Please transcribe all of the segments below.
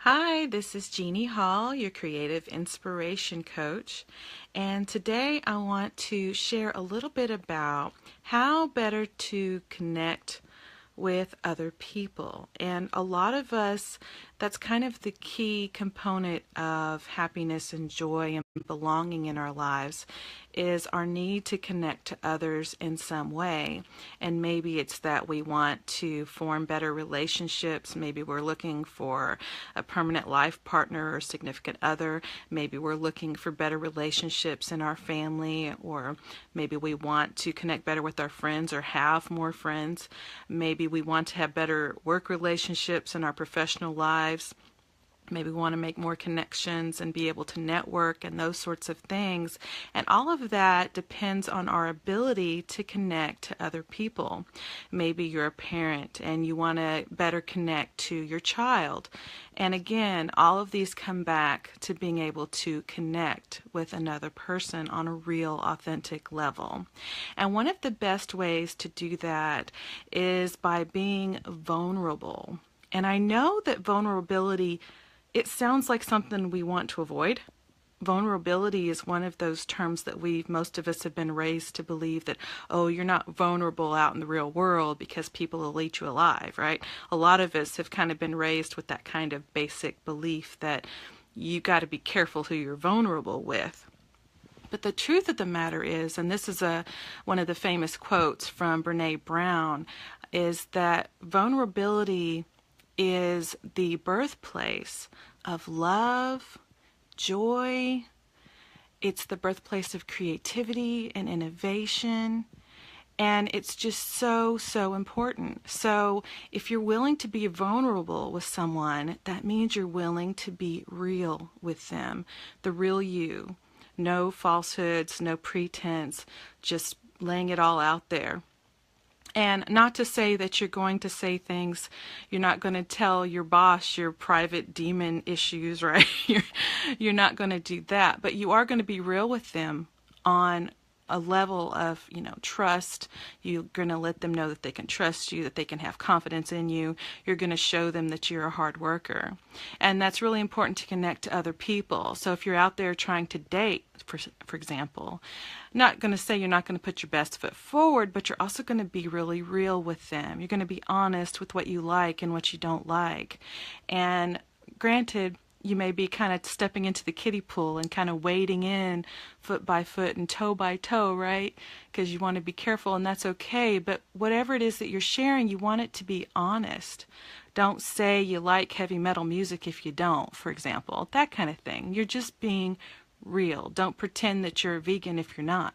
Hi, this is Jeannie Hall, your creative inspiration coach. And today I want to share a little bit about how better to connect with other people. And a lot of us, that's kind of the key component of happiness and joy and belonging in our lives is our need to connect to others in some way. And maybe it's that we want to form better relationships. Maybe we're looking for a permanent life partner or significant other. Maybe we're looking for better relationships in our family, or maybe we want to connect better with our friends or have more friends. Maybe we want to have better work relationships in our professional lives. Maybe we want to make more connections and be able to network and those sorts of things. And all of that depends on our ability to connect to other people. Maybe you're a parent and you want to better connect to your child. And again, all of these come back to being able to connect with another person on a real, authentic level. And one of the best ways to do that is by being vulnerable. And I know that vulnerability, it sounds like something we want to avoid. Vulnerability is one of those terms that most of us have been raised to believe that, oh, you're not vulnerable out in the real world because people will eat you alive, right? A lot of us have kind of been raised with that kind of basic belief that you got to be careful who you're vulnerable with. But the truth of the matter is, and this is one of the famous quotes from Brene Brown, is that vulnerability is the birthplace of love, joy. It's the birthplace of creativity and innovation. And it's just so, so important. So if you're willing to be vulnerable with someone, that means you're willing to be real with them, the real you. No falsehoods, no pretense, just laying it all out there. And not to say that you're going to say things, you're not going to tell your boss your private demon issues, right? You're not going to do that, but you are going to be real with them on a level of, trust. You're going to let them know that they can trust you, that they can have confidence in you. You're going to show them that you're a hard worker. And that's really important to connect to other people. So if you're out there trying to date, for example, not going to say you're not going to put your best foot forward, but you're also going to be really real with them. You're going to be honest with what you like and what you don't like. And granted, you may be kind of stepping into the kiddie pool and kind of wading in foot by foot and toe by toe, right? Because you want to be careful, and that's okay. But whatever it is that you're sharing, you want it to be honest. Don't say you like heavy metal music if you don't, for example. That kind of thing. You're just being real. Don't pretend that you're a vegan if you're not,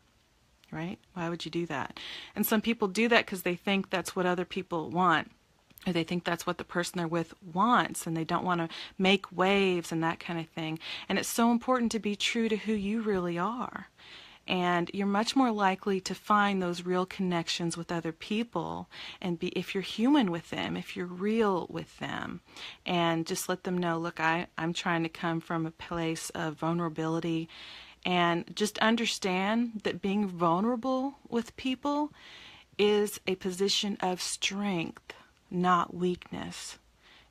right? Why would you do that? And some people do that because they think that's what other people want, or they think that's what the person they're with wants, and they don't want to make waves and that kind of thing. And it's so important to be true to who you really are. And you're much more likely to find those real connections with other people and if you're human with them, if you're real with them, and just let them know, look, I'm trying to come from a place of vulnerability, and just understand that being vulnerable with people is a position of strength, not weakness.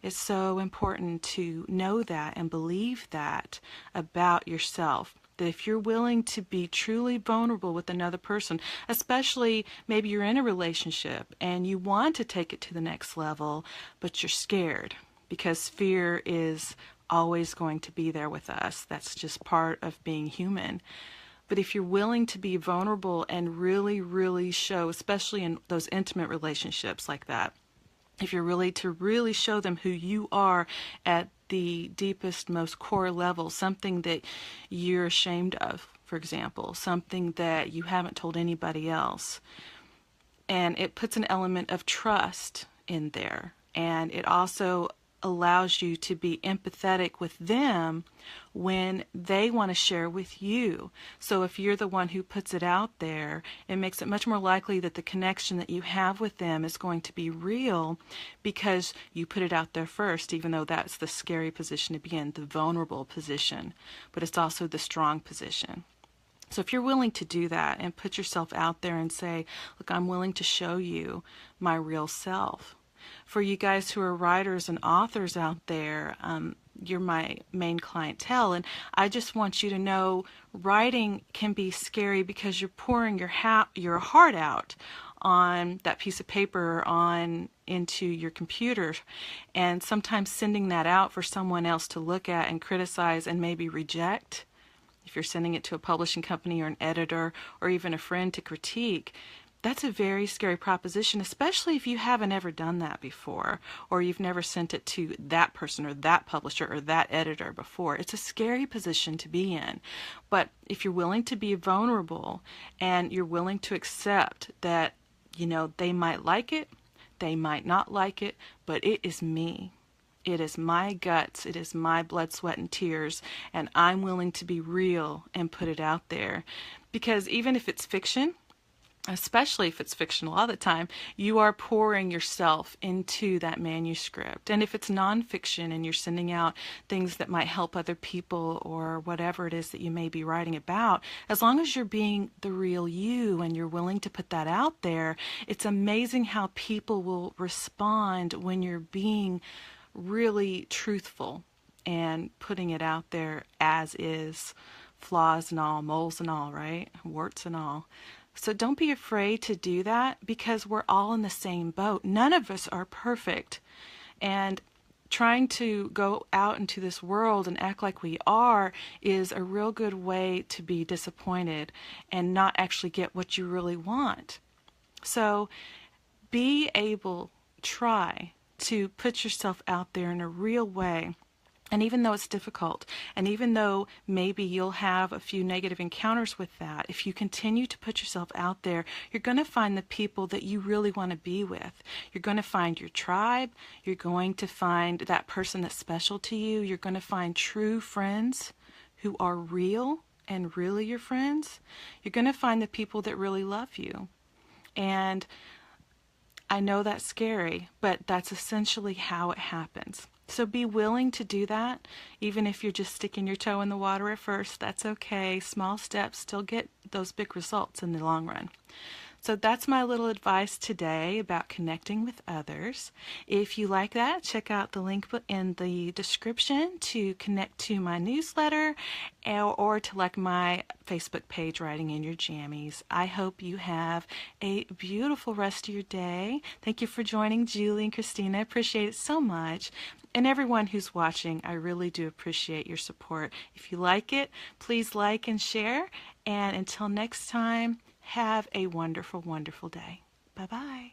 It's so important to know that and believe that about yourself. That if you're willing to be truly vulnerable with another person, especially maybe you're in a relationship and you want to take it to the next level, but you're scared, because fear is always going to be there with us. That's just part of being human. But if you're willing to be vulnerable and really, really show, especially in those intimate relationships like that, if you're really show them who you are at the deepest, most core level, something that you're ashamed of, for example, something that you haven't told anybody else. And it puts an element of trust in there. And it also allows you to be empathetic with them when they want to share with you. So if you're the one who puts it out there, it makes it much more likely that the connection that you have with them is going to be real, because you put it out there first, even though that's the scary position to be in, the vulnerable position, but it's also the strong position. So if you're willing to do that and put yourself out there and say, look, I'm willing to show you my real self. For you guys who are writers and authors out there, you're my main clientele. And I just want you to know writing can be scary because you're pouring your heart out on that piece of paper or on into your computer, and sometimes sending that out for someone else to look at and criticize and maybe reject. If you're sending it to a publishing company or an editor or even a friend to critique, that's a very scary proposition, especially if you haven't ever done that before, or you've never sent it to that person or that publisher or that editor before. It's a scary position to be in. But if you're willing to be vulnerable and you're willing to accept that, they might like it, they might not like it, but it is me. It is my guts, it is my blood, sweat, and tears, and I'm willing to be real and put it out there. Because even if it's fiction, especially if it's fiction, a lot of the time, you are pouring yourself into that manuscript. And if it's nonfiction and you're sending out things that might help other people or whatever it is that you may be writing about, as long as you're being the real you and you're willing to put that out there, it's amazing how people will respond when you're being really truthful and putting it out there as is, flaws and all, moles and all, right? Warts and all. So don't be afraid to do that, because we're all in the same boat. None of us are perfect. And trying to go out into this world and act like we are is a real good way to be disappointed and not actually get what you really want. So be able, try to put yourself out there in a real way. And even though it's difficult, and even though maybe you'll have a few negative encounters with that, if you continue to put yourself out there, you're going to find the people that you really want to be with. You're going to find your tribe. You're going to find that person that's special to you. You're going to find true friends who are real and really your friends. You're going to find the people that really love you. And I know that's scary, but that's essentially how it happens. So be willing to do that, even if you're just sticking your toe in the water at first. That's okay. Small steps still get those big results in the long run. So that's my little advice today about connecting with others. If you like that, check out the link in the description to connect to my newsletter or to like my Facebook page, Writing in Your Jammies. I hope you have a beautiful rest of your day. Thank you for joining Julie and Christina. I appreciate it so much. And everyone who's watching, I really do appreciate your support. If you like it, please like and share. And until next time, have a wonderful, wonderful day. Bye-bye.